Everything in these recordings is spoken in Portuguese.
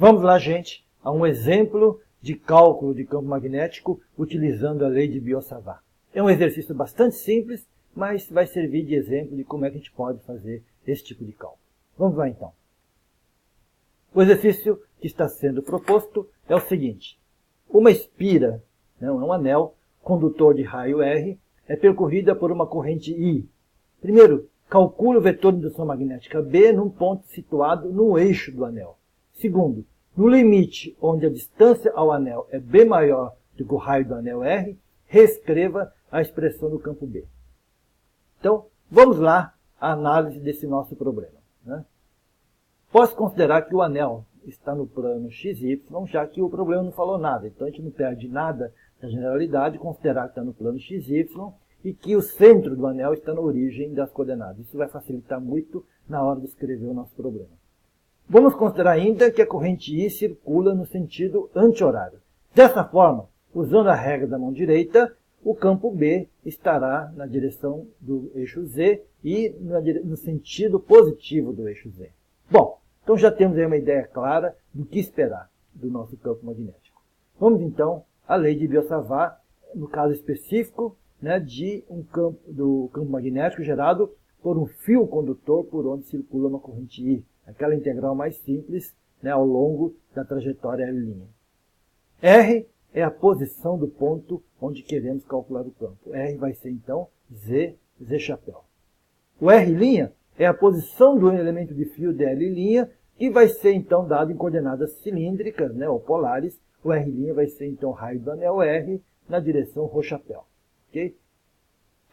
Vamos lá, gente, a um exemplo de cálculo de campo magnético utilizando a lei de Biot-Savart. É um exercício bastante simples, mas vai servir de exemplo de como é que a gente pode fazer esse tipo de cálculo. Vamos lá, então. O exercício que está sendo proposto é o seguinte. Uma espira, é um anel, condutor de raio R, é percorrida por uma corrente I. Primeiro, calcule o vetor de indução magnética B num ponto situado no eixo do anel. Segundo, no limite onde a distância ao anel é B maior do que o raio do anel R, reescreva a expressão do campo B. Então, vamos lá à análise desse nosso problema. Posso considerar que o anel está no plano XY, já que o problema não falou nada. Então, a gente não perde nada da generalidade, considerar que está no plano XY e que o centro do anel está na origem das coordenadas. Isso vai facilitar muito na hora de escrever o nosso problema. Vamos considerar ainda que a corrente I circula no sentido anti-horário. Dessa forma, usando a regra da mão direita, o campo B estará na direção do eixo Z e no sentido positivo do eixo Z. Bom, então já temos aí uma ideia clara do que esperar do nosso campo magnético. Vamos então à lei de Biot-Savart, no caso específico, do campo magnético gerado por um fio condutor por onde circula uma corrente I. Aquela integral mais simples ao longo da trajetória L'. R é a posição do ponto onde queremos calcular o campo. R vai ser então Z chapéu. O R' é a posição do elemento de fio dL', que vai ser então dado em coordenadas cilíndricas, ou polares. O R' vai ser então o raio do anel R na direção ρ chapéu. Okay?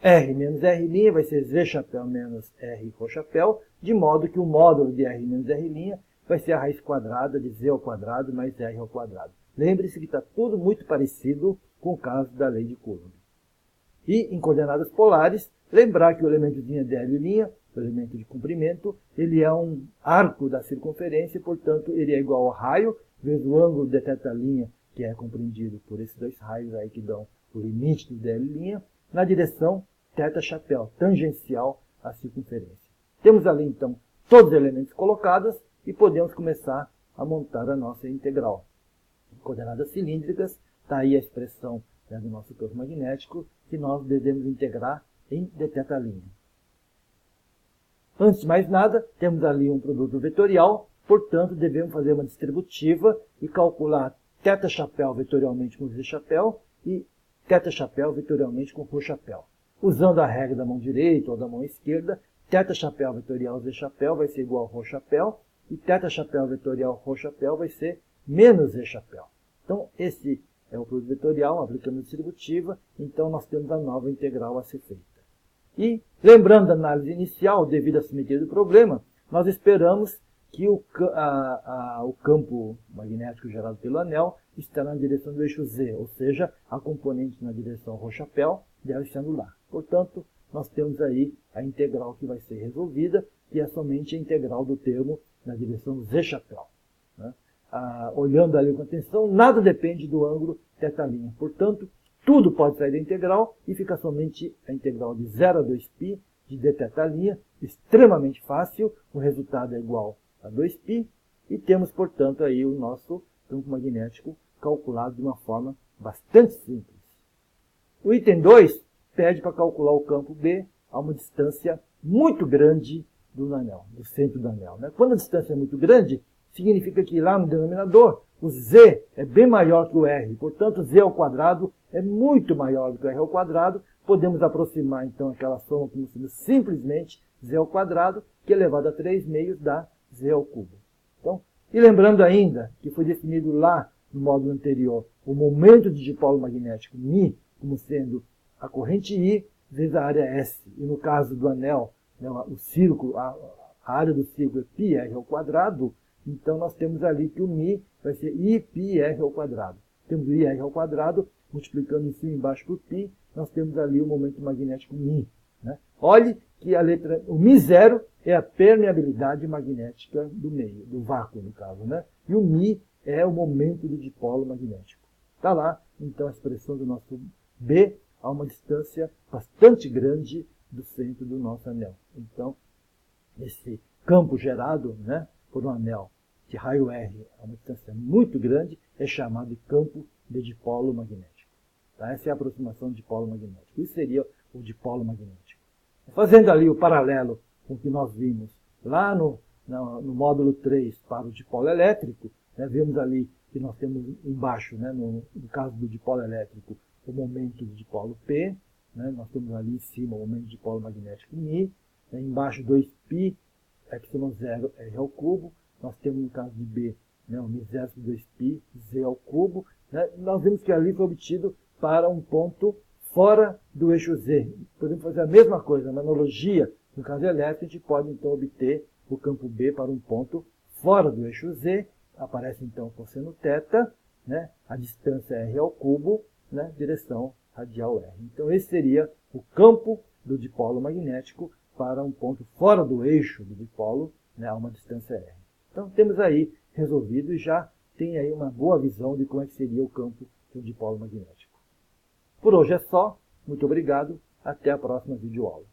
R menos R' vai ser Z chapéu menos R ρ chapéu, de modo que o módulo de R menos R' vai ser a raiz quadrada de Z ao quadrado mais R ao quadrado. Lembre-se que está tudo muito parecido com o caso da lei de Coulomb. E em coordenadas polares, lembrar que o elementozinho dL', o elemento de comprimento, ele é um arco da circunferência, portanto, ele é igual ao raio, vezes o ângulo de θ', que é compreendido por esses dois raios aí que dão o limite do dL', na direção θ chapéu, tangencial à circunferência. Temos ali, então, todos os elementos colocados e podemos começar a montar a nossa integral. Em coordenadas cilíndricas, está aí a expressão do nosso campo magnético, que nós devemos integrar em dθ'. Antes de mais nada, temos ali um produto vetorial, portanto, devemos fazer uma distributiva e calcular θ chapéu vetorialmente com Z chapéu e θ chapéu vetorialmente com ρ chapéu. Usando a regra da mão direita ou da mão esquerda, θ chapéu vetorial Z chapéu vai ser igual a ρ chapéu e θ chapéu vetorial ρ chapéu vai ser menos Z chapéu. Então, esse é o produto vetorial, aplicamos a distributiva, então nós temos a nova integral a ser feita. E, lembrando da análise inicial, devido à simetria do problema, nós esperamos que o campo magnético gerado pelo anel estará na direção do eixo Z, ou seja, a componente na direção ρ chapéu deve se anular. Portanto, nós temos aí a integral que vai ser resolvida, que é somente a integral do termo na direção Z chapéu. Olhando ali com atenção, nada depende do ângulo θ'. Portanto, tudo pode sair da integral e fica somente a integral de 0 a 2π de dθ', extremamente fácil, o resultado é igual a 2π, e temos, portanto, aí o nosso campo magnético calculado de uma forma bastante simples. O item 2 pede para calcular o campo B a uma distância muito grande do anel, do centro do anel. Quando a distância é muito grande, significa que lá no denominador, o Z é bem maior que o R, portanto, Z ao quadrado é muito maior do que o R ao quadrado. Podemos aproximar, então, aquela soma como sendo simplesmente Z ao quadrado, que elevado a 3 meios dá Z ao cubo. Então, e lembrando ainda que foi definido lá no módulo anterior o momento de dipolo magnético μ como sendo a corrente I vezes a área S. E no caso do anel, o círculo, a área do círculo é πr ao quadrado, então nós temos ali que o μ vai ser Iπr ao quadrado. Temos o IR ao quadrado, multiplicando em cima e embaixo por π, nós temos ali o momento magnético μ. Olhe que o μ0 é a permeabilidade magnética do meio, do vácuo no caso. E o μ é o momento do dipolo magnético. Está lá, então, a expressão do nosso B a uma distância bastante grande do centro do nosso anel. Então, esse campo gerado por um anel de raio R a uma distância muito grande, é chamado de campo de dipolo magnético. Tá? Essa é a aproximação de dipolo magnético. Isso seria o dipolo magnético. Fazendo ali o paralelo com o que nós vimos lá no módulo 3 para o dipolo elétrico, né, vemos ali que nós temos embaixo, né, no caso do dipolo elétrico, o momento do dipolo P, né, nós temos ali em cima o momento do dipolo magnético μ, né, embaixo 2π, ε0 R ao cubo, nós temos no caso de B, né, o μ0 por 2π, Z ao cubo, né, nós vemos que ali foi obtido para um ponto fora do eixo Z. Podemos fazer a mesma coisa, na analogia, no caso elétrico, a gente pode então obter o campo B para um ponto fora do eixo Z, aparece então o cosseno θ, né, a distância R ao cubo, né, direção radial R. Então esse seria o campo do dipolo magnético para um ponto fora do eixo do dipolo, né, a uma distância R. Então temos aí resolvido e já tem aí uma boa visão de como é que seria o campo do dipolo magnético. Por hoje é só, muito obrigado, até a próxima videoaula.